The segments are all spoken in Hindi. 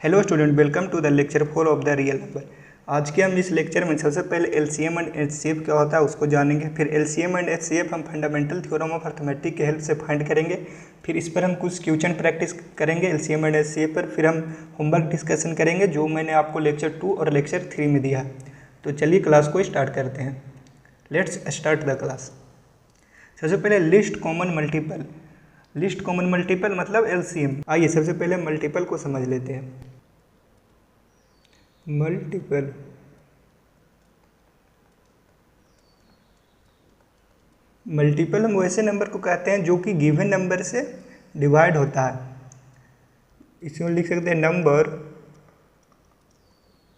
Hello student, welcome to the lecture 4 of the real number. आज के हम इस लेक्चर में सबसे पहले एलसीएम एंड एचसीएफ क्या होता है उसको जानेंगे। फिर एलसीएम एंड एचसीएफ हम फंडामेंटल थ्योरम ऑफ अर्थमेटिक के हेल्प से फाइंड करेंगे। फिर इस पर हम कुछ क्वेश्चन प्रैक्टिस करेंगे एलसीएम एंड एचसीएफ पर। फिर हम होमवर्क डिस्कशन करेंगे जो मैंने आपको लेक्चर 2 और लेक्चर 3 में दिया। तो चलिए क्लास को स्टार्ट करते हैं। Let's start the class. सबसे पहले list common multiple. List common multiple मतलब एलसीएम। आइए सबसे पहले मल्टीपल को समझ लेते हैं। मल्टीपल मल्टीपल हम वैसे नंबर को कहते हैं जो कि गिवन नंबर से डिवाइड होता है। इसमें लिख सकते हैं number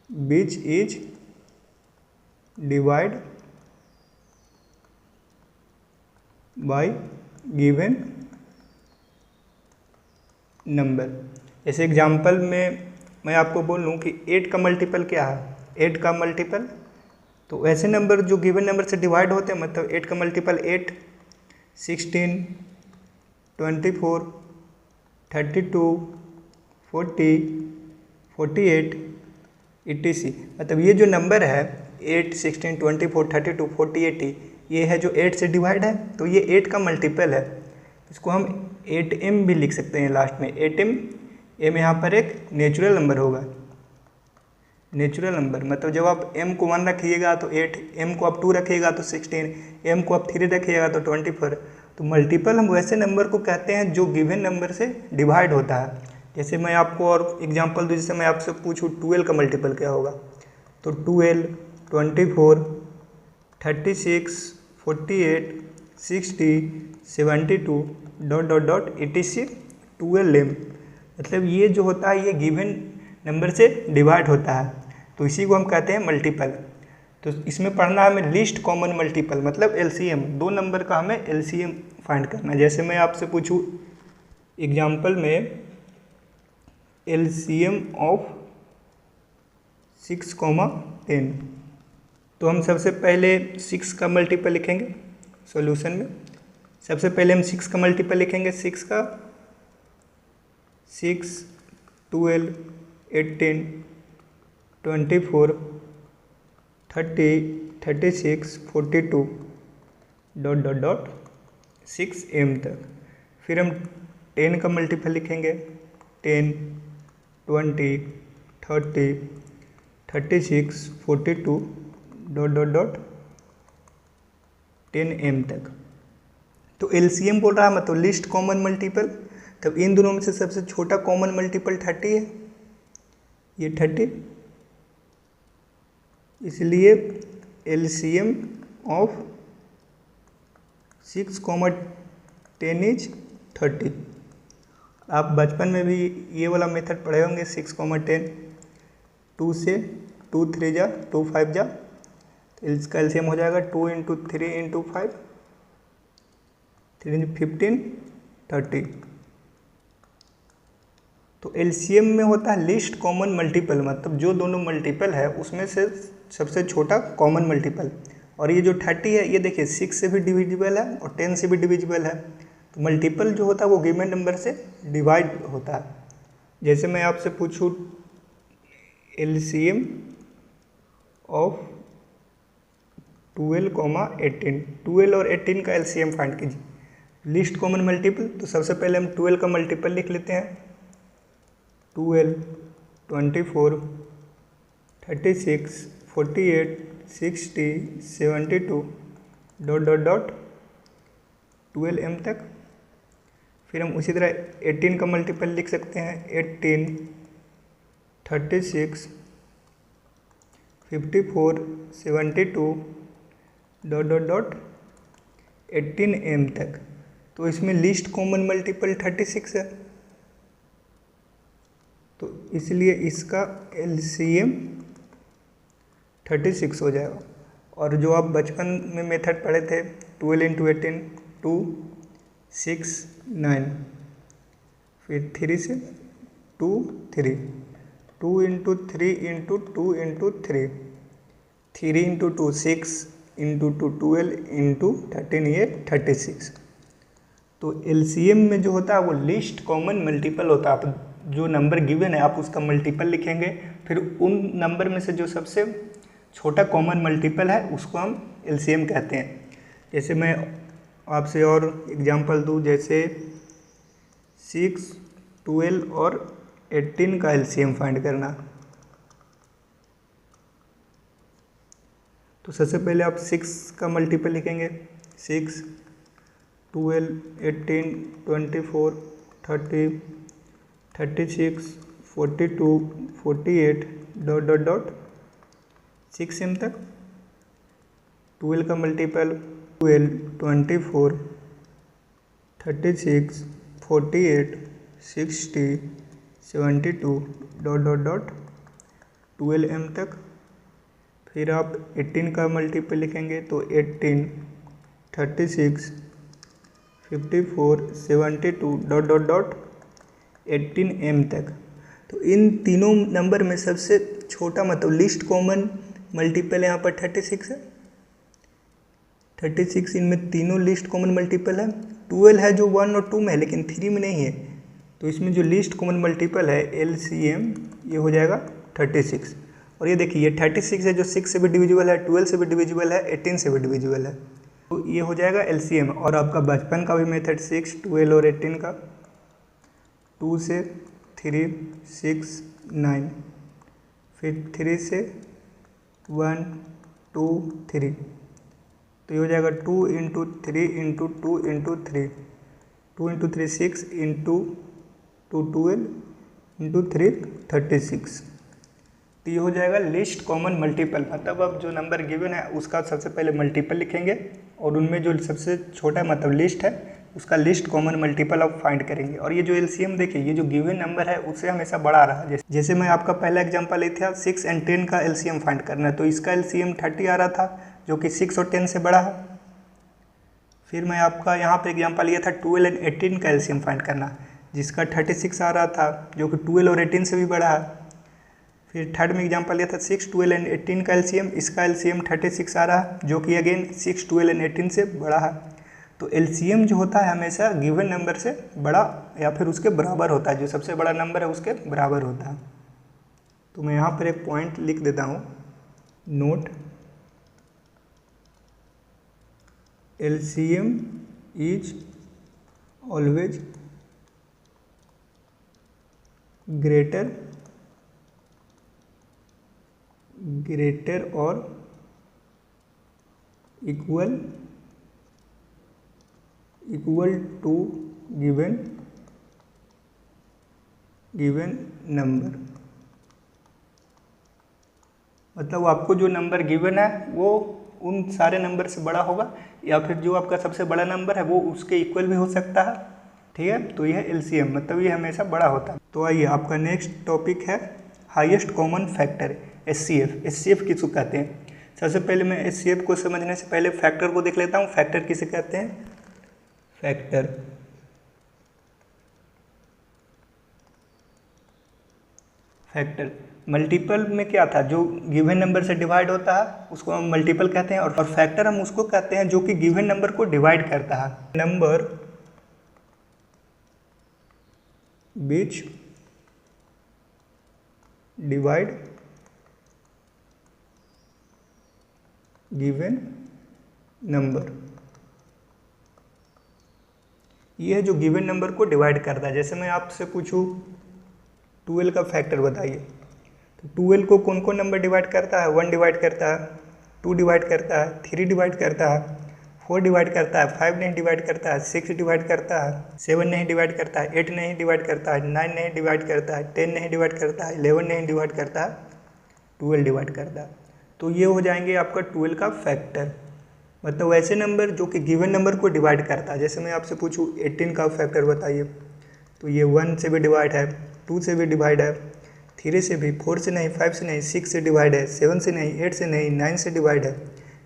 which is divide by given number. जैसे एग्जांपल में मैं आपको बोल लूँ कि 8 का मल्टीपल क्या है, 8 का मल्टीपल, तो ऐसे नंबर जो गिवन नंबर से डिवाइड होते हैं, मतलब 8 का मल्टीपल 8, 16, 24, 32, 40, 48, etc। मतलब ये जो नंबर है 8, 16, 24, 32, 40, 80, ये है जो 8 से डिवाइड है, तो ये 8 का मल्टीपल है। इसको हम 8m भी लिख सकते हैं लास्ट में। 8m, m यहाँ पर एक नेचुरल नंबर होगा। नेचुरल नंबर मतलब जब आप m को 1 रखिएगा तो 8, m को आप 2 रखिएगा तो 16, m को आप 3 रखिएगा तो 24। तो मल्टीपल हम वैसे नंबर को कहते हैं जो गिवन नंबर से डिवाइड होता है। जैसे मैं आपको और एग्जांपल दूँ, जैसे मैं आपसे पूछूँ 12 का मल्टीपल क्या होगा, तो 12, 24, 36, 48, 60, 72 ... etc 12m। मतलब ये जो होता है ये गिवन नंबर से डिवाइड होता है, तो इसी को हम कहते हैं मल्टीपल। तो इसमें पढ़ना हमें लिस्ट कॉमन मल्टीपल मतलब एलसीएम। दो नंबर का हमें एलसीएम फाइंड करना है। जैसे मैं आपसे पूछूँ एग्जांपल में एलसीएम ऑफ 6, 10, तो हम सबसे पहले 6 का मल्टीपल लिखेंगे सॉल्यूशन में। सबसे पहले हम 6 का मल्टीपल लिखेंगे। 6 का 6, 12, 18, 24, 30, 36, 42 ... 6m तक। फिर हम 10 का मल्टीपल लिखेंगे। 10, 20, 30, 36, 42 ... 10m तक। तो एलसीएम बोल रहा है मतलब लिस्ट कॉमन मल्टीपल। तब इन दोनों में से सबसे छोटा कॉमन मल्टीपल 30 है, ये 30। इसलिए एलसीएम ऑफ 6, 10 इज 30। आप बचपन में भी ये वाला मेथड पढ़े होंगे 6, 10। 2 से 2 3 जा 2 5 जा, तो इसका एलसीएम हो जाएगा 2 × 3 × 5, 3 × 15, 30। तो एलसीएम में होता है लिस्ट कॉमन मल्टीपल, मतलब जो दोनों मल्टीपल है उसमें से सबसे छोटा कॉमन मल्टीपल। और ये जो 30 है ये देखिए 6 से भी डिविजिबल है और 10 से भी डिविजिबल है। तो मल्टीपल जो होता है वो गिवन नंबर से डिवाइड होता है। जैसे मैं आपसे पूछूँ एलसीएम ऑफ 12, 18, 12 और 18 का एलसीएम फाइंड कीजिए। लिस्ट कॉमन मल्टीपल, तो सबसे पहले हम 12 का मल्टीपल लिख लेते हैं। 12, 24, 36, 48, 60, 72 ... 12m तक। फिर हम उसी तरह 18 का मल्टीपल लिख सकते हैं। 18, 36, 54, 72 ... 18m तक। तो इसमें लिस्ट कॉमन मल्टीपल 36 है, तो इसलिए इसका एलसीएम 36 हो जाएगा। और जो आप बचपन में मेथड पढ़े थे 12 × 18, 2, 6, 9, फिर 3 से 2, 3, 2 × 3 × 2 × 3, 3 × 2 6 × 2 12 × 13, ये 36। तो एलसीएम में जो होता है वो लिस्ट कॉमन मल्टीपल होता है। आप जो नंबर गिवन है आप उसका मल्टीपल लिखेंगे, फिर उन नंबर में से जो सबसे छोटा कॉमन मल्टीपल है उसको हम एलसीएम कहते हैं। जैसे मैं आपसे और एग्जांपल दूँ, जैसे 6, 12 और 18 का एलसीएम फाइंड करना। तो सबसे पहले आप 6 का मल्टीपल लिखेंगे, 6, 12, 18, 24, 30, 36, 42, 48 डॉट डॉट डॉट 6m तक। 12 का multiple 12, 24, 36, 48, 60, 72 dot dot dot 12m तक। फिर आप 18 का मल्टीपल लिखेंगे तो 18, 36, 54, 72 डॉट डॉट डॉट 18m तक। तो इन तीनों नंबर में सबसे छोटा मतलब लीस्ट कॉमन मल्टीपल यहाँ पर 36 है। 36 इनमें तीनों लीस्ट कॉमन मल्टीपल है। 12 है जो 1 और 2 में है लेकिन 3 में नहीं है, तो इसमें जो लीस्ट कॉमन मल्टीपल है एलसीएम ये हो जाएगा 36। और ये देखिए ये 36 है जो 6 से भी डिविजिबल है, 12 से भी डिविजिबल है, 18 से भी डिविजिबल है, तो ये हो जाएगा एलसीएम। और आपका बचपन का भी मेथड 6, 12 और 18 का 2 से 3, 6, 9, फिर 3 से 1, 2, 3, तो ये हो जाएगा 2 × 3 × 2 × 3, 2 × 3 6 × 2 12 × 3 36। तो ये हो जाएगा लिस्ट कॉमन मल्टीपल। मतलब अब जो नंबर गिवन है उसका सबसे पहले मल्टीपल लिखेंगे और उनमें जो सबसे छोटा मतलब लिस्ट है उसका लिस्ट कॉमन मल्टीपल आप फाइंड करेंगे। और ये जो एलसीएम देखिए ये जो गिवन नंबर है उससे हमेशा बड़ा रहा। जैसे मैं आपका पहला एग्जांपल लिया था 6 और 10 का एलसीएम फाइंड करना है, तो इसका एलसीएम 30 आ रहा था जो कि 6 और 10 से बड़ा है। फिर मैं आपका यहाँ पे एग्जांपल लिया था 12 और 18 का एलसीएम फाइंड करना, जिसका 36 आ रहा था जो कि 12 और 18 से भी बड़ा है। फिर थर्ड में एग्जांपल लिया था 6, 12 और 18 का एलसीएम, इसका एलसीएम 36 आ रहा है जो कि अगेन 6, 12 और 18 से बड़ा है। तो एलसीएम जो होता है हमेशा गिवन नंबर से बड़ा या फिर उसके बराबर होता है, जो सबसे बड़ा नंबर है उसके बराबर होता है। तो मैं यहाँ पर एक पॉइंट लिख देता हूँ, note LCM is always greater और इक्वल टू गिवन नंबर। मतलब आपको जो नंबर गिवन है वो उन सारे नंबर से बड़ा होगा या फिर जो आपका सबसे बड़ा नंबर है वो उसके इक्वल भी हो सकता है। ठीक है, तो यह एलसीएम मतलब ये हमेशा बड़ा होता है। तो आइए आपका नेक्स्ट टॉपिक है highest common factor HCF. HCF किसको कहते हैं? सबसे पहले मैं एचसीएफ को समझने से पहले फैक्टर को देख लेता हूँ। फैक्टर किसे कहते हैं? फैक्टर मल्टीपल में क्या था, जो गिवन नंबर से डिवाइड होता है उसको हम मल्टीपल कहते हैं, और फैक्टर हम उसको कहते हैं जो कि गिवन नंबर को डिवाइड करता है। Number which divide given number, ये है जो गिवन नंबर को डिवाइड करता है। जैसे मैं आपसे पूछूं 12 का फैक्टर बताइए, तो 12 को कौन कौन नंबर डिवाइड करता है? 1 डिवाइड करता है, 2 डिवाइड करता है, 3 डिवाइड करता है, 4 डिवाइड करता है, 5 नहीं डिवाइड करता है, 6 डिवाइड करता है, 7 नहीं डिवाइड करता है, 8 नहीं डिवाइड करता है, 9 नहीं डिवाइड करता है, 10 नहीं डिवाइड करता है, 11 नहीं डिवाइड करता है, 12 डिवाइड करता है। तो ये हो जाएंगे आपका 12 का फैक्टर। मतलब वैसे नंबर जो कि गिवन नंबर को डिवाइड करता है। जैसे मैं आपसे पूछूं 18 का फैक्टर बताइए, तो ये 1 से भी डिवाइड है, 2 से भी डिवाइड है, 3 से भी, 4 से नहीं, 5 से नहीं, 6 से डिवाइड है, 7 से नहीं, 8 से नहीं, 9 से डिवाइड है,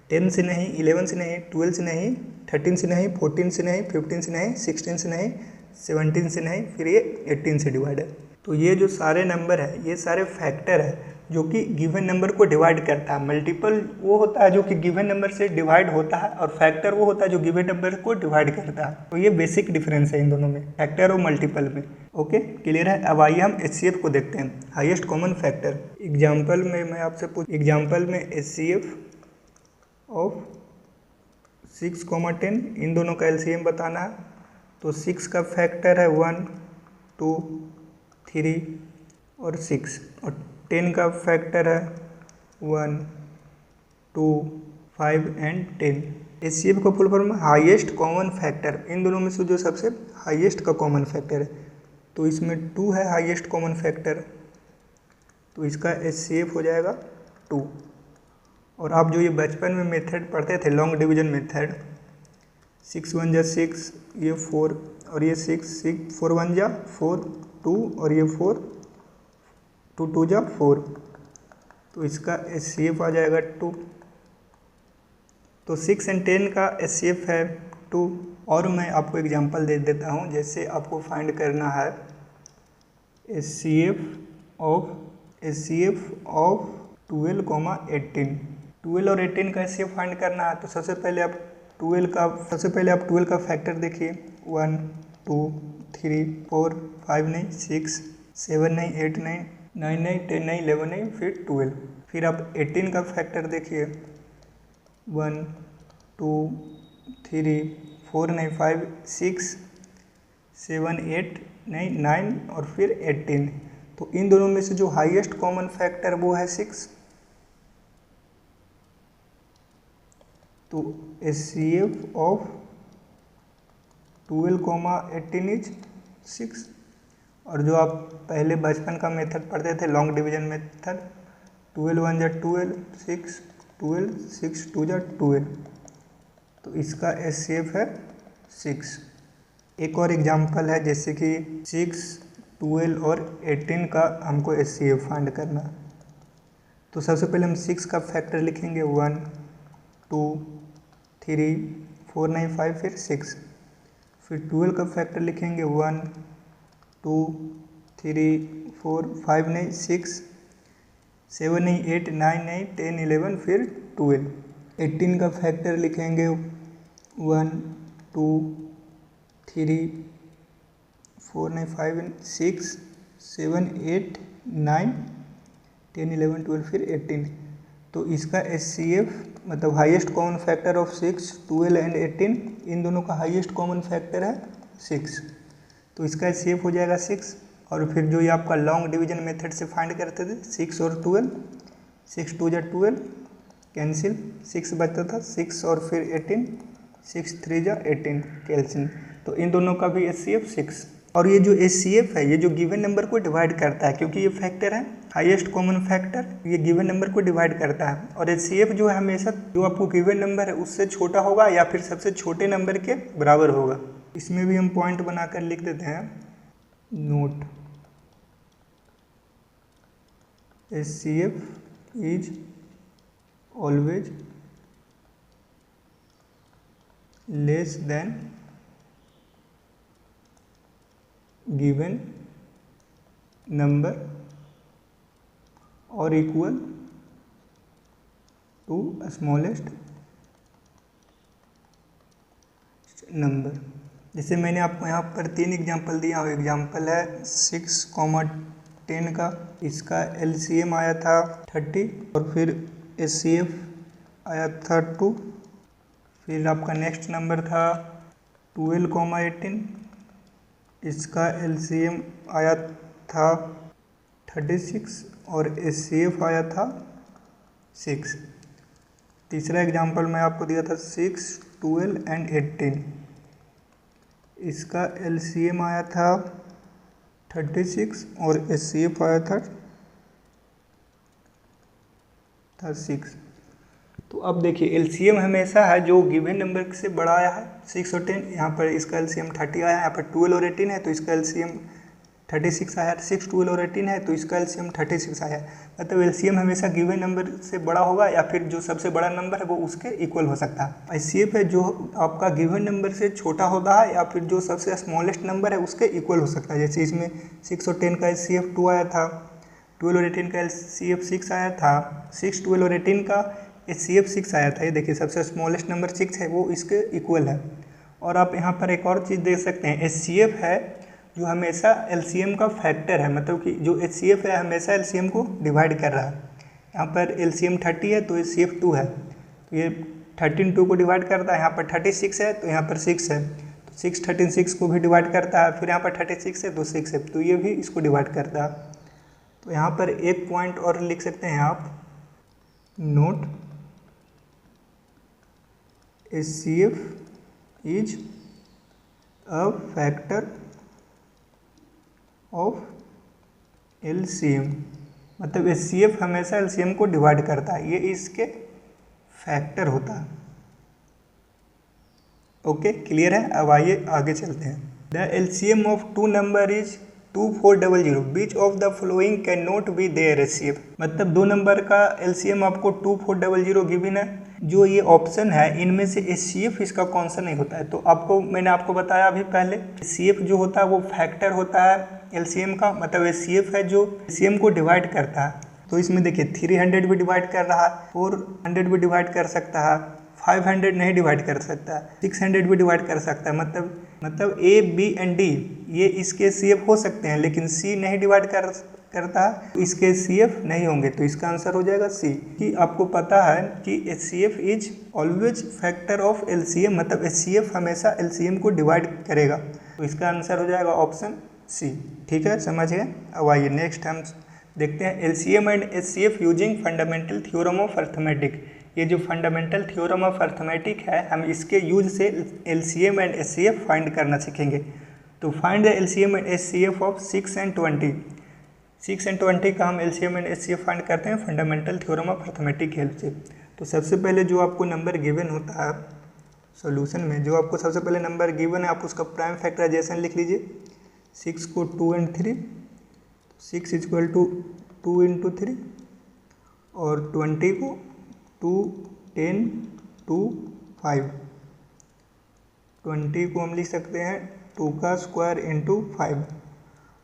10 से नहीं, 11 से नहीं, 12 से नहीं, 13 से नहीं, 14 से नहीं, 15 से नहीं, 16 से नहीं, 17 से नहीं, फिर ये 18 से डिवाइड है। तो ये जो सारे नंबर है ये सारे फैक्टर है। जो कि गिवन नंबर को डिवाइड करता है। मल्टीपल वो होता है जो कि गिवन नंबर से डिवाइड होता है, और फैक्टर वो होता है जो गिवन नंबर को डिवाइड करता है। तो ये बेसिक डिफरेंस है इन दोनों में, फैक्टर और मल्टीपल में। ओके, क्लियर है। अब आइए हम HCF को देखते हैं, हाईएस्ट कॉमन फैक्टर। एग्जाम्पल में मैं आपसे एग्जाम्पल में HCF ऑफ 6,10, इन दोनों का LCM बताना है। तो 6 का फैक्टर है 1, 2, 3 और 6, और 10 का फैक्टर है 1, 2, 5 एंड 10। HCF का full form highest common factor, इन दोनों में से जो सबसे हाईएस्ट का कॉमन फैक्टर है। तो इसमें 2 है हाईएस्ट कॉमन फैक्टर, तो इसका HCF हो जाएगा 2। और आप जो ये बचपन में मेथड पढ़ते थे, लॉन्ग डिवीजन मेथड, 6 1 जा 6, ये 4 और ये 6 4 1 जा 4, 2 और ये 4, 2 2 जा 4, तो इसका HCF आ जाएगा 2। तो 6 और 10 का HCF है 2। और मैं आपको एग्जांपल दे देता हूँ, जैसे आपको फाइंड करना है HCF ऑफ 12, 18। 12 और 18 का HCF फाइंड करना है। तो सबसे पहले आप 12 का फैक्टर देखिए, 1 2 3 4 5 नहीं 6 7 नहीं 8 नहीं 9 नहीं 10 नहीं 11 नहीं फिर 12। फिर आप 18 का फैक्टर देखिए, 1 2 3 4 नहीं 5 6 7 8 नहीं 9 और फिर 18। तो इन दोनों में से जो हाईएस्ट कॉमन फैक्टर वो है 6। तो HCF ऑफ 12, 18 इज 6। और जो आप पहले बचपन का मेथड पढ़ते थे, लॉन्ग डिवीजन मेथड, 12 1 जा 12, 6 12, 6 2 जा 12, तो इसका HCF है 6। एक और एग्जांपल है, जैसे कि 6, 12 और 18 का हमको HCF फाइंड करना। तो सबसे पहले हम 6 का फैक्टर लिखेंगे, 1 2 3 4 नहीं 5 फिर 6। फिर 12 का फैक्टर लिखेंगे, 1 2 3 4 5 नहीं 6 7 नहीं 8 9 नहीं 10 11 फिर 12। 18 का फैक्टर लिखेंगे, 1 2 3 4 नहीं 5 6 7 8 9 10 11 12 फिर 18। तो इसका HCF मतलब highest common factor of 6, 12 and 18, इन दोनों का हाईएस्ट कॉमन फैक्टर है 6। तो इसका HCF हो जाएगा 6। और फिर जो ये आपका लॉन्ग डिवीजन मेथड से फाइंड करते थे, 6 और 12, 6 2 जा 12 कैंसिल, 6 बचता था 6 और फिर 18, 6 3 जा 18 कैंसिल। तो इन दोनों का भी HCF 6। और ये जो HCF है, ये जो गिवन नंबर को डिवाइड करता है, क्योंकि ये फैक्टर है हाईएस्ट कॉमन फैक्टर, ये गिवन नंबर को डिवाइड करता है। और HCF जो है हमेशा जो आपको गिवन नंबर है उससे छोटा होगा या फिर सबसे छोटे नंबर के बराबर होगा। इसमें भी हम पॉइंट बनाकर लिख देते हैं, note HCF is always less than given number और इक्वल टू स्मॉलेस्ट नंबर। जैसे मैंने आपको यहाँ पर 3 एग्जांपल दिया हूँ। एग्जांपल है 6,10 का, इसका LCM आया था 30 और फिर HCF आया था 2। फिर आपका नेक्स्ट नंबर था 12,18, इसका LCM आया था 36 और HCF आया था 6। तीसरा एग्जांपल मैं आपको दिया था 6, 12 एंड 18, इसका LCM आया था 36 और HCF आया था 6। तो अब देखिए LCM हमेशा है जो गिवन नंबर से बड़ा आया है, 6 और 10। यहाँ पर इसका LCM 30 आया है, यहाँ पर 12 और 18 है तो इसका LCM 36 आया है। 6, 12 और 18 है तो इसका LCM 36 आया है। मतलब LCM हमेशा गिवन नंबर से बड़ा होगा या फिर जो सबसे बड़ा नंबर है वो उसके इक्वल हो सकता है। HCF है जो आपका गिवन नंबर से छोटा होता है या फिर जो सबसे स्मॉलेस्ट नंबर है उसके इक्वल हो सकता है। जैसे इसमें 6 और 10 का HCF 2 आया था, 12 और 18 का LCF 6 आया था, 6, 12 और 18 का HCF 6 आया था। ये देखिए सबसे स्मॉलेस्ट नंबर 6 है, वो इसके इक्वल है। और आप यहाँ पर एक और चीज़ देख सकते हैं, HCF है जो हमेशा LCM का फैक्टर है, मतलब कि जो HCF है हमेशा LCM को डिवाइड कर रहा है। यहाँ पर LCM 30 है तो HCF 2 है, तो ये 13 2 को डिवाइड करता है। यहाँ पर 36 है तो यहाँ पर 6 है, तो 6 13 6 को भी डिवाइड करता है। फिर यहाँ पर 36 है तो 6 है, तो ये भी इसको डिवाइड करता है। तो यहाँ पर एक पॉइंट और लिख सकते हैं आप, note HCF is a factor of LCM, मतलब HCF हमेशा LCM को डिवाइड करता है, ये इसके फैक्टर होता है। ओके, क्लियर है। अब आइए आगे चलते हैं। The LCM of two number is 2400, which of the following can not be their HCF, मतलब दो नंबर का LCM आपको 2400 गिवन है, जो ये ऑप्शन है इनमें से HCF इसका कौन सा नहीं होता है। तो आपको मैंने आपको बताया अभी पहले, HCF जो होता है वो फैक्टर होता है LCM का, मतलब HCF है जो LCM को डिवाइड करता है। तो इसमें देखिए 300 भी डिवाइड कर रहा है, 400 भी डिवाइड कर सकता है, 500 नहीं डिवाइड कर सकता, 600 भी डिवाइड कर सकता है। मतलब A, B एंड D ये इसके CF हो सकते हैं, लेकिन C नहीं डिवाइड करता तो इसके CF नहीं होंगे, तो इसका आंसर हो जाएगा C। कि आपको पता है कि HCF is always factor of LCM, मतलब HCF हमेशा LCM को डिवाइड करेगा, तो इसका आंसर हो जाएगा ऑप्शन C। ठीक है, समझ गए। अब आइए नेक्स्ट हम देखते हैं LCM and HCF using fundamental theorem of arithmetic. ये जो फंडामेंटल थ्योरम ऑफ अर्थमेटिक है, हम इसके यूज से LCM एंड HCF फाइंड करना सीखेंगे। तो find the LCM and HCF of 6 and 20। 6 and 20 का हम LCM एंड HCF फाइंड करते हैं fundamental theorem of arithmetic help से। तो सबसे पहले जो आपको नंबर गिवन होता है सॉल्यूशन में, जो आपको सबसे पहले नंबर गिवन है, आप उसका प्राइम फैक्टराइजेशन लिख लीजिए। 6 को 2 एंड 3, 6 इक्वल टू 2 इंटू 3, और 20 को 2 10 2 5। 20 को हम लिख सकते हैं 2 का स्क्वायर इंटू 5।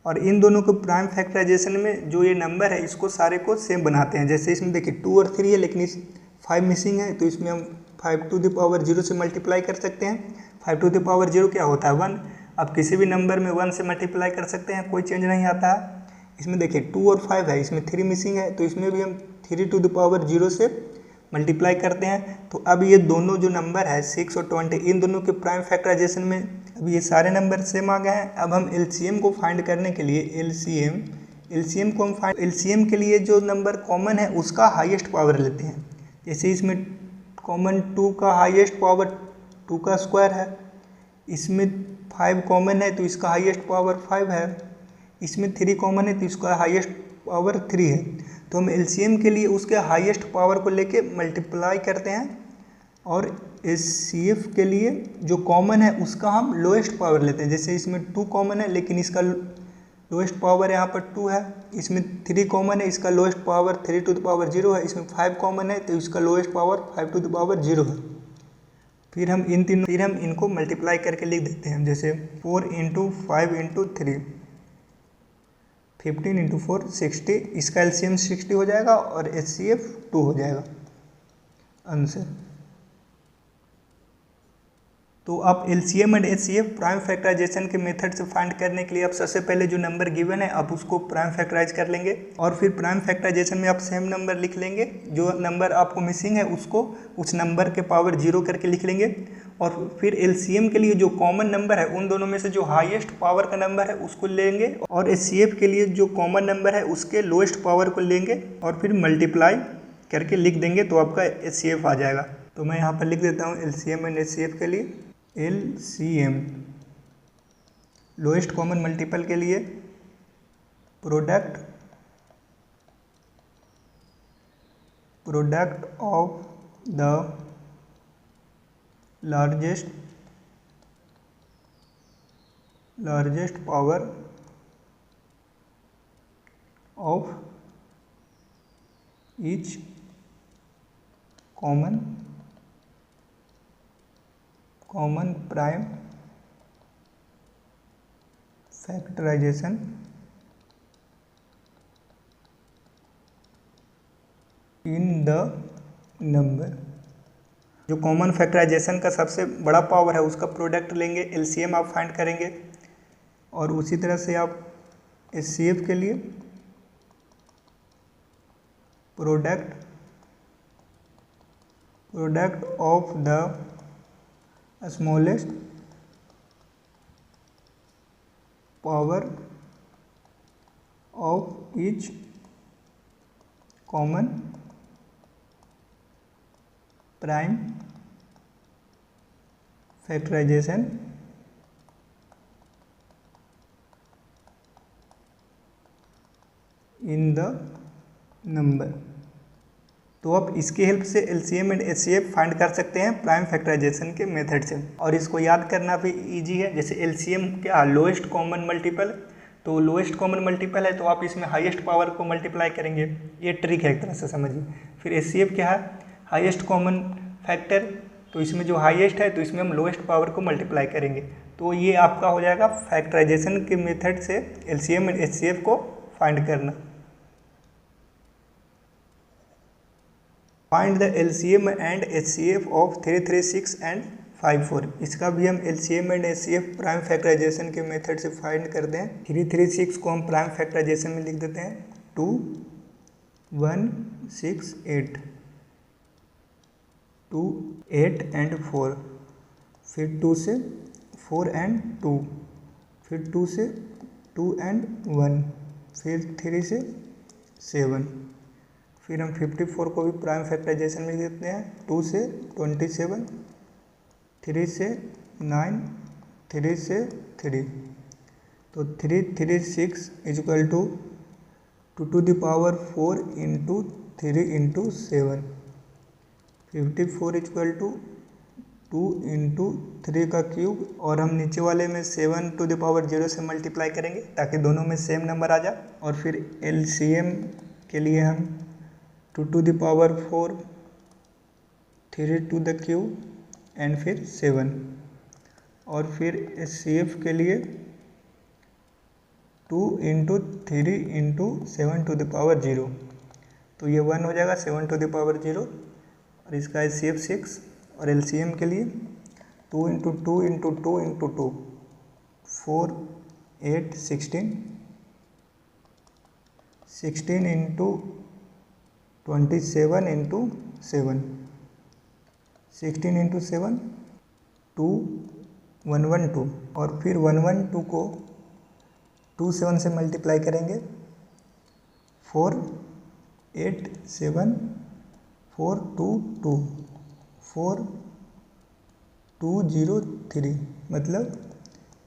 और इन दोनों को प्राइम फैक्टराइजेशन में जो ये नंबर है इसको सारे को सेम बनाते हैं। जैसे इसमें देखिए 2 और 3 है, लेकिन इस 5 मिसिंग है, तो इसमें हम 5 टू द पावर 0 से मल्टीप्लाई कर सकते हैं। 5 टू द पावर 0 क्या होता है 1, आप किसी भी नंबर में 1 से मल्टीप्लाई कर सकते हैं, कोई चेंज नहीं आता है। इसमें देखिए 2 और 5 है, इसमें 3 मिसिंग है, तो इसमें भी हम 3 टू द पावर 0 से मल्टीप्लाई करते हैं। तो अब ये दोनों जो नंबर है 6 और 20, इन दोनों के प्राइम फैक्टराइजेशन में अब ये सारे नंबर सेम आ गए हैं। अब हम LCM को फाइंड करने के लिए LCM को हम LCM के लिए जो नंबर कॉमन है उसका हाईएस्ट पावर लेते हैं। जैसे इसमें कॉमन 2 का हाईएस्ट पावर 2 का स्क्वायर है, इसमें 5 कॉमन है तो इसका हाईएस्ट पावर 5 है, इसमें 3 कॉमन है तो इसका हाईएस्ट पावर 3 है। तो हम LCM के लिए उसके हाईएस्ट पावर को लेके मल्टीप्लाई करते हैं, और HCF के लिए जो कॉमन है उसका हम लोएस्ट पावर लेते हैं। जैसे इसमें 2 कॉमन है, लेकिन इसका लोएस्ट पावर यहाँ पर 2 है, इसमें 3 कॉमन है, इसका lowest power 3 to the power 0 है, इसमें 5 कॉमन है तो इसका lowest power 5 to the power 0 है। फिर हम इनको मल्टीप्लाई करके लिख देते हैं। जैसे 4 इंटू 5 इंटू 3, 15 इंटू 4 60, इसका LCM 60 हो जाएगा और HCF 2 हो जाएगा आंसर। तो आप LCM and HCF prime factorisation के मेथड से फाइंड करने के लिए आप सबसे पहले जो नंबर गिवन है आप उसको प्राइम फैक्टराइज कर लेंगे, और फिर प्राइम फैक्टराइजेशन में आप सेम नंबर लिख लेंगे। जो नंबर आपको मिसिंग है उसको उस नंबर के पावर 0 करके लिख लेंगे, और फिर LCM के लिए जो कॉमन नंबर है उन दोनों में से जो हाईएस्ट पावर का नंबर है उसको लेंगे, और HCF के लिए जो कॉमन नंबर है उसके लोएस्ट पावर को लेंगे और फिर मल्टीप्लाई करके लिख देंगे, तो आपका HCF आ जाएगा। तो मैं यहाँ पर लिख देता हूँ LCM एंड HCF के लिए। LCM लोएस्ट कॉमन मल्टीपल के लिए product of the largest power of each common prime factorisation in the number. जो कॉमन फैक्टराइजेशन का सबसे बड़ा पावर है उसका प्रोडक्ट लेंगे, एलसीएम आप फाइंड करेंगे। और उसी तरह से आप एचसीएफ के लिए product of the smallest power of each common prime factorisation in the number. तो आप इसकी हेल्प से एलसीएम एंड एचसीएफ फाइंड कर सकते हैं प्राइम फैक्टराइजेशन के मेथड से। और इसको याद करना भी इजी है। जैसे एलसीएम क्या, लोएस्ट कॉमन मल्टीपल, तो लोएस्ट कॉमन मल्टीपल है तो आप इसमें हाईएस्ट पावर को मल्टीप्लाई करेंगे, ये ट्रिक है एक तरह से समझिए। फिर एचसीएफ क्या है, हाईएस्ट कॉमन फैक्टर, तो इसमें जो हाईएस्ट है तो इसमें हम लोएस्ट पावर को मल्टीप्लाई करेंगे। तो ये आपका हो जाएगा फैक्टराइजेशन के मेथड से एलसीएम एंड एचसीएफ को फाइंड करना। Find the LCM and HCF of 336 and 54। इसका भी हम LCM and HCF prime factorisation के मेथड से फाइंड करते हैं। 336 को हम प्राइम फैक्टराइजेशन में लिख देते हैं 2 1 6 8, 2 8 एंड 4, फिर 2 से 4 एंड 2, फिर 2 से 2 एंड 1, फिर 3 से 7। फिर हम 54 को भी प्राइम फैक्टराइजेशन में देते हैं 2 से 27, 3 से 9, 3 से 3। तो 336 is equal to 2 to the power 4 into 3 into 7। 54 is equal to 2 into 3 का क्यूब, और हम नीचे वाले में 7 टू द पावर 0 से मल्टीप्लाई करेंगे ताकि दोनों में सेम नंबर आ जाए। और फिर एलसीएम के लिए हम 2 to the power 4, 3 to the cube and फिर 7। और फिर एचसीएफ के लिए 2 into 3 into 7 to the power 0, तो ये 1 हो जाएगा 7 टू द पावर 0। और इसका एचसीएफ 6। और एलसीएम के लिए 2 into 2 into 2 into 2, 4 8 16, 16 into 27 into 7, 16 into 7 2 112। और फिर 112 को 2 7 से मल्टीप्लाई करेंगे 4 8 7 4 2 2 4 2 0 3, मतलब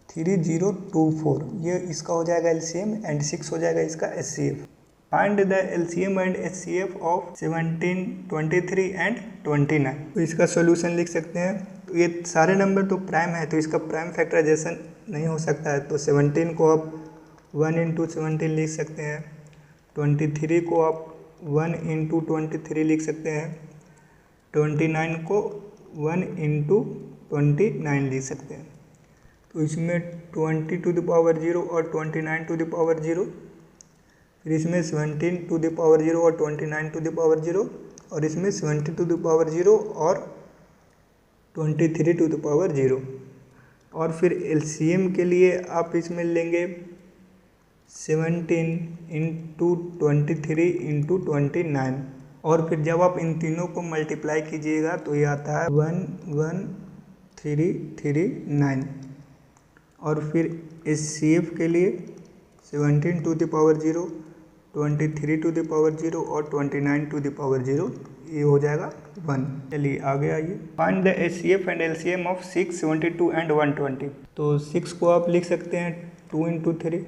3024। ये इसका हो जाएगा एलसीएम एंड 6 हो जाएगा इसका HCF. Find the LCM and HCF of 17 23 and 29। तो इसका सॉल्यूशन लिख सकते हैं। तो ये सारे नंबर तो प्राइम है तो इसका प्राइम फैक्टराइजेशन नहीं हो सकता है। तो 17 को आप 1 इंटू 17 लिख सकते हैं, 23 को आप 1 इंटू 23 लिख सकते हैं, 29 को 1 इंटू 29 लिख सकते हैं। तो इसमें 20 टू द पावर 0 और 29 टू द पावर 0, फिर इसमें 17 टू द पावर 0 और 29 टू द पावर 0, और इसमें 70 टू द पावर 0 और 23 टू द पावर 0। और फिर एलसीएम के लिए आप इसमें लेंगे 17 इंटू 23 इंटू 29। और फिर जब आप इन तीनों को मल्टीप्लाई कीजिएगा तो ये आता है 11339। और फिर एचसीएफ के लिए 17 to the power 0, 23 to the power 0 और 29 टू द पावर 0, ये हो जाएगा 1। चलिए आगे आइए। Find the HCF and LCM of 6 72 and 120। तो 6 को आप लिख सकते हैं 2 इंटू 3,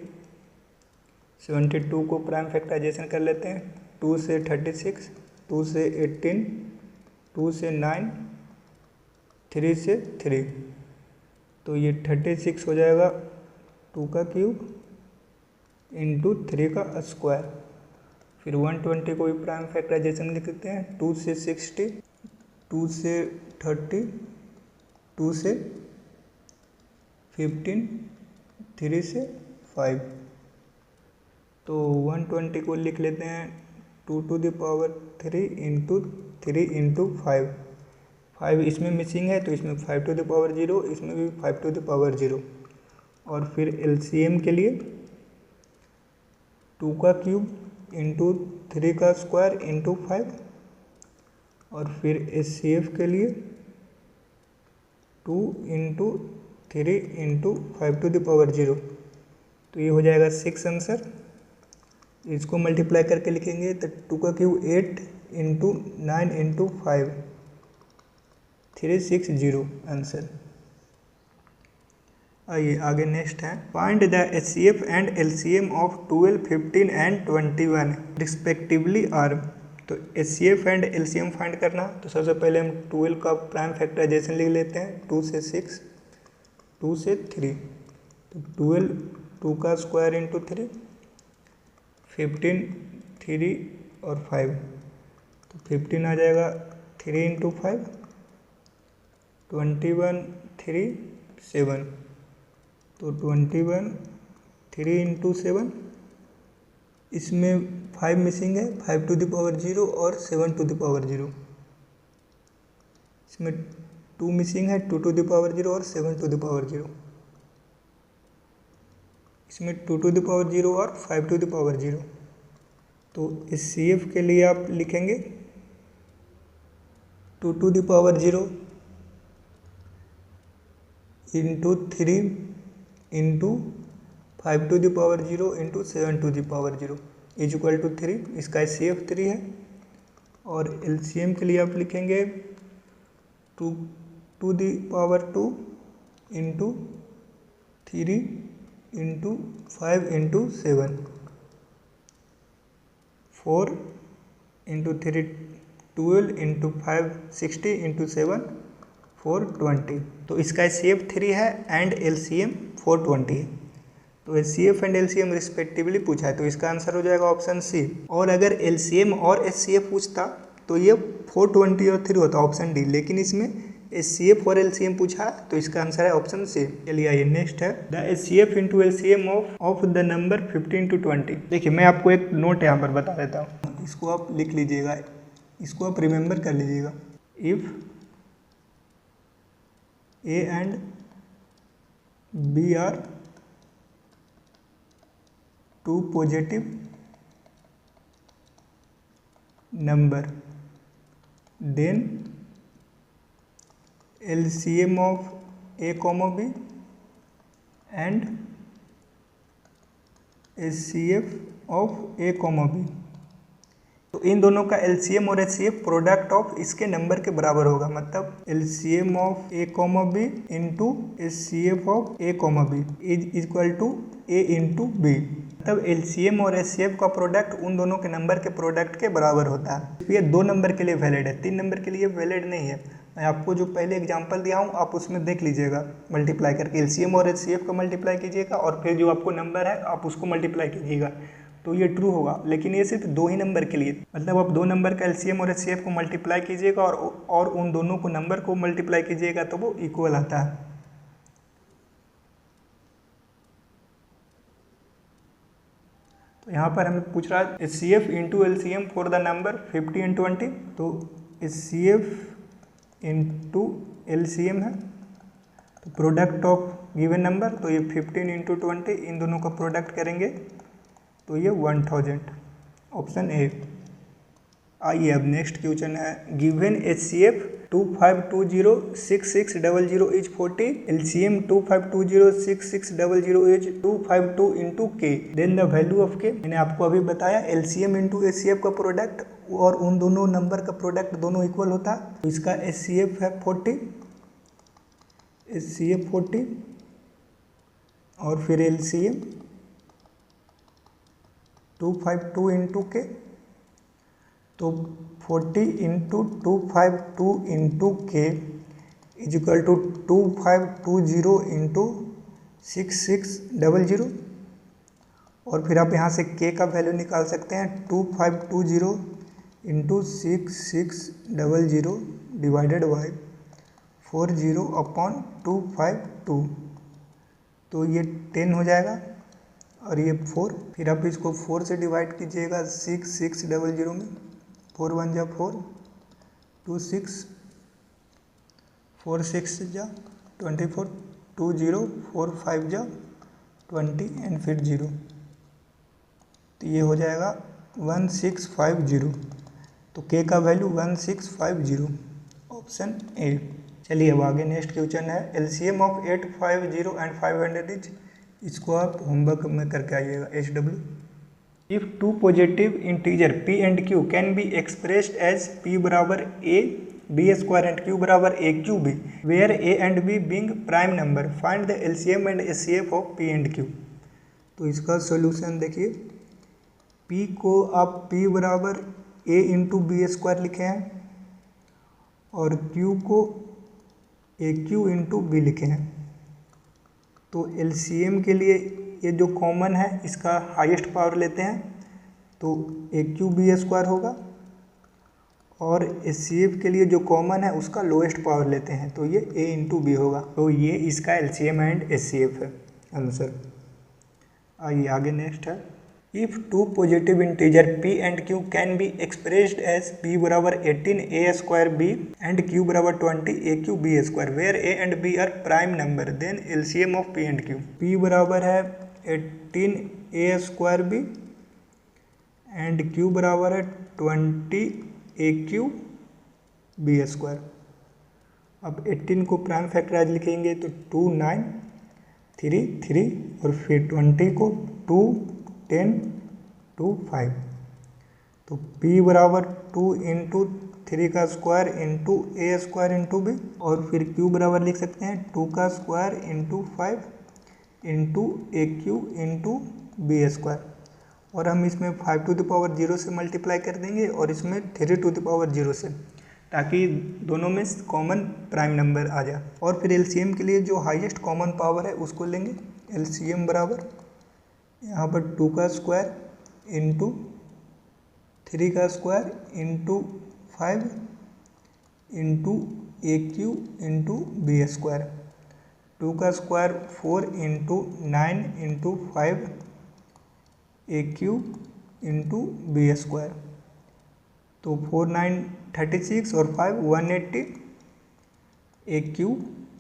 72 को प्राइम फैक्टराइजेशन कर लेते हैं, 2 से 36, 2 से 18, 2 से 9, 3 से 3, तो ये 36 हो जाएगा 2 का क्यूब इंटू 3 का स्क्वायर। फिर 120 को भी प्राइम फैक्टराइजेशन लिख सकते हैं, 2 से 60, 2 से 30, 2 से 15, 3 से 5। तो 120 को लिख लेते हैं 2⁻³ इंटू 3 इंटू 5। 5 इसमें मिसिंग है तो इसमें 5⁻0, इसमें भी 5⁻0। और फिर LCM के लिए 2³ इंटू 3² इंटू 5। और फिर HCF के लिए 2 इंटू 3 इंटू 5⁻0। तो ये हो जाएगा 6 आंसर। इसको मल्टीप्लाई करके लिखेंगे तो 2³ 8 इंटू 9 इंटू 5, 360 आंसर। आइए आगे नेक्स्ट है, find the HCF and LCM of 12, 15 एंड 21 रिस्पेक्टिवली आर। तो HCF एंड LCM फाइंड करना, तो सबसे पहले हम 12 का प्राइम फैक्टराइजेशन लिख लेते हैं। 2 से 6, 2 से 3, तो 12 2² इंटू 3, 15 3 और 5, तो 15 आ जाएगा 3 इंटू 5, 21 3 7, तो 21 3 इंटू 7। इसमें 5 मिसिंग है, 5⁻0 और 7⁻0। इसमें 2 मिसिंग है, 2⁻0 और 7⁻0। इसमें 2⁻0 और 5⁻0। तो HCF के लिए आप लिखेंगे 2⁻0 into 3 into 5⁻0 into 7⁻0 is equal to 3। इसका HCF 3 है। और LCM के लिए आप लिखेंगे 2⁻2 into 3 into 5 into 7, 4 into 3 12 into 5 60 into 7 420। तो इसका HCF 3 है एंड LCM 420 है। तो HCF एंड LCM रिस्पेक्टिवली पूछा है, तो इसका आंसर हो जाएगा ऑप्शन सी। और अगर LCM और HCF पूछता तो ये 420 और 3 होता ऑप्शन डी, लेकिन इसमें HCF और LCM पूछा तो इसका आंसर है ऑप्शन सी। चलिए आइए नेक्स्ट है, the HCF into LCM of the number 15 to 20। देखिए मैं आपको एक नोट यहाँ पर बता देता हूँ, इसको आप लिख लीजिएगा, इसको आप रिमेंबर कर लीजिएगा। If A and B are two positive number, then LCM of A, B and HCF of A, B। तो इन दोनों का LCM और HCF प्रोडक्ट ऑफ इसके नंबर के बराबर होगा। मतलब LCM of A, B into HCF of A, B is equal to A into B। मतलब LCM और HCF का प्रोडक्ट उन दोनों के नंबर के प्रोडक्ट के बराबर होता है। ये 2 नंबर के लिए वैलिड है, 3 नंबर के लिए वैलिड नहीं है। मैं आपको जो पहले एग्जांपल दिया हूँ आप उसमें देख लीजिएगा, मल्टीप्लाई करके LCM और HCF का मल्टीप्लाई कीजिएगा और फिर जो आपको नंबर है आप उसको मल्टीप्लाई कीजिएगा, तो ये ट्रू होगा। लेकिन ये सिर्फ 2 ही नंबर के लिए, मतलब आप 2 नंबर का LCM और HCF को मल्टीप्लाई कीजिएगा और उन दोनों को नंबर को मल्टीप्लाई कीजिएगा तो वो इक्वल आता है। तो यहाँ पर हमें पूछ रहा है HCF into LCM for the number 50 and 20। तो HCF इंटू LCM है, तो प्रोडक्ट ऑफ गिवन नंबर, तो ये 15 इंटू 20 इन दोनों का प्रोडक्ट करेंगे तो ये 1000, ऑप्शन ए। आइए अब नेक्स्ट क्वेश्चन है, given HCF 25206600 is 40, LCM 25206600 is 252 into K, then the value of K। मैंने आपको अभी बताया LCM इंटू HCF का प्रोडक्ट और उन दोनों नंबर का प्रोडक्ट दोनों इक्वल होता है। तो इसका HCF है 40, HCF 40 और फिर LCM 252 इंटू K, तो 40 into 252 into K is equal to 2520 into 6600। और फिर आप यहाँ से K का वैल्यू निकाल सकते हैं, 2520 इंटू 6600 डिवाइडेड बाई 40/252, तो ये 10 हो जाएगा। और ये 4, फिर आप इसको 4 से डिवाइड कीजिएगा 6600 में, 4 1 जा 4, 2 6, 4 6 जा 24, 2 0, 4 5 जा 20 एंड फिर 0, तो ये हो जाएगा 1650। तो के का वैल्यू 1650, ऑप्शन ए। चलिए अब आगे नेक्स्ट क्वेश्चन है, एलसीएम ऑफ 850 एंड 500 इज, इसको आप होमवर्क में करके आइएगा HW। If two positive integer p and q can be expressed as p बराबर a b square and q बराबर a cube b, where a and b being prime number, find the LCM and HCF of p and q। तो इसका सॉल्यूशन देखिए, p को आप p बराबर a इंटू बी स्क्वायर लिखे हैं और q को ए क्यू इंटू बी लिखे हैं। तो एलसीएम के लिए ये जो कॉमन है इसका हाईएस्ट पावर लेते हैं, तो ए क्यू बी स्क्वायर होगा, और एचसीएफ के लिए जो कॉमन है उसका लोएस्ट पावर लेते हैं, तो ये ए इंटू बी होगा। तो ये इसका एलसीएम एंड एचसीएफ है आंसर। आइए आगे नेक्स्ट है, if two positive integer p and q can be expressed as p बराबर 18a square b and q बराबर 20a cube b square, where a and b are prime number, then LCM of p and q। p बराबर है 18a square b and q बराबर है 20a क्यू b स्क्वायर। अब 18 को प्राइम फैक्टराइज लिखेंगे तो 2 9 3 3 और फिर 20 को 2 10 2 5, तो p बराबर 2 इंटू 3 का स्क्वायर इंटू ए स्क्वायर इंटू बी, और फिर q बराबर लिख सकते हैं 2 का स्क्वायर इंटू 5 इंटू ए क्यू इंटू बी स्क्वायर, और हम इसमें 5 टू द पावर 0 से मल्टीप्लाई कर देंगे और इसमें 3 टू द पावर 0 से, ताकि दोनों में कॉमन प्राइम नंबर आ जाए। और फिर एलसीएम के लिए जो हाईएस्ट कॉमन पावर है उसको लेंगे, एलसीएम बराबर यहाँ पर 2 का स्क्वायर इंटू 3 का स्क्वायर इंटू 5 इंटू ए क्यू इंटू बी स्क्वायर, 2 का स्क्वायर 4 इंटू 9 इंटू 5 ए क्यू इंटू बी स्क्वायर, तो 4 9 36 और 5 180 ए क्यू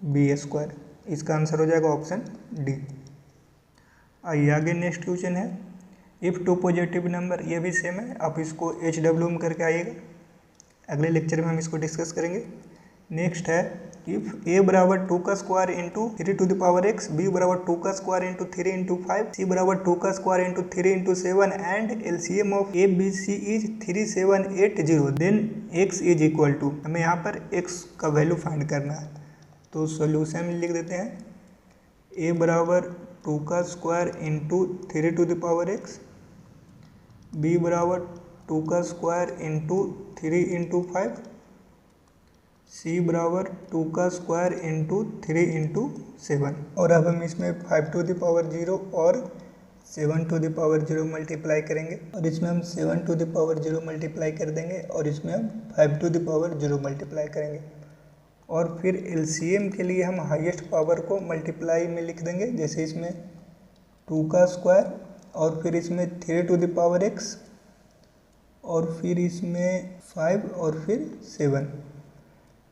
बी स्क्वायर। इसका आंसर हो जाएगा ऑप्शन डी। आइए आगे नेक्स्ट क्वेश्चन है, इफ़ टू पॉजिटिव नंबर, ये भी सेम है, आप इसको HW में करके आइएगा, अगले लेक्चर में हम इसको डिस्कस करेंगे। नेक्स्ट है, इफ़ a बराबर 2 का square into 3 to the power x, b बराबर 2 का स्क्वायर इंटू 3 इंटू 5, c बराबर 2 का square into 3 into 7 and LCM of a b c is 3780, then x is equal to, हमें यहाँ पर x का वैल्यू फाइंड करना है। तो सॉल्यूशन लिख देते हैं, a बराबर 2 का square into 3 to the power x, b बराबर 2 का स्क्वायर इंटू 3 इंटू 5, c बराबर 2 का स्क्वायर इंटू 3 इंटू 7, और अब हम इसमें 5 टू द पावर 0 और 7 टू द पावर 0 मल्टीप्लाई करेंगे, और इसमें हम 7 टू द पावर 0 मल्टीप्लाई कर देंगे, और इसमें हम 5 टू द पावर 0 मल्टीप्लाई करेंगे, और फिर एलसीएम के लिए हम हाईएस्ट पावर को मल्टीप्लाई में लिख देंगे, जैसे इसमें 2 का स्क्वायर और फिर इसमें 3 टू द पावर x और फिर इसमें 5 और फिर 7।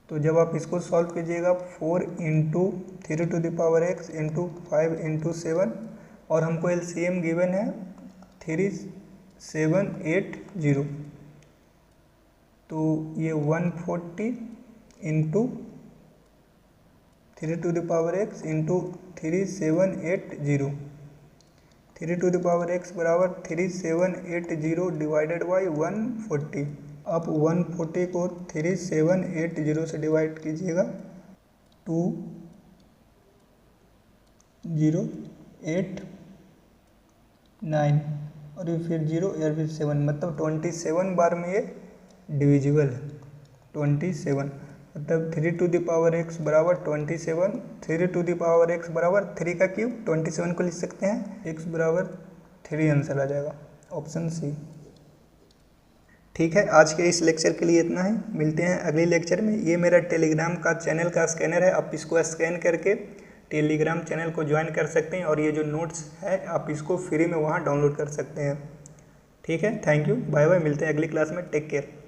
तो जब आप इसको सॉल्व कीजिएगा 4 into 3 to the power x into 5 into 7, और हमको एलसीएम गिवन है 3780, तो ये 140 into 3 to the power x into 3780, 3 to the power x बराबर 3780 डिवाइडेड बाई 140। आप 140 को 3780 से डिवाइड कीजिएगा, 2089 और ये फिर 0 या फिर 7, मतलब 27 बार में ये डिविजिबल है, 27, मतलब 3 टू द पावर x बराबर 27, 3 टू द पावर x बराबर 3 का क्यूब, 27 को लिख सकते हैं, x बराबर 3 आंसर आ जाएगा, ऑप्शन सी। ठीक है, आज के इस लेक्चर के लिए इतना ही, मिलते हैं अगले लेक्चर में। ये मेरा टेलीग्राम का चैनल का स्कैनर है, आप इसको स्कैन करके टेलीग्राम चैनल को ज्वाइन कर सकते हैं और ये जो नोट्स है आप इसको फ्री में वहाँ डाउनलोड कर सकते हैं। ठीक है, थैंक यू, बाय बाय, मिलते हैं अगली क्लास में, टेक केयर।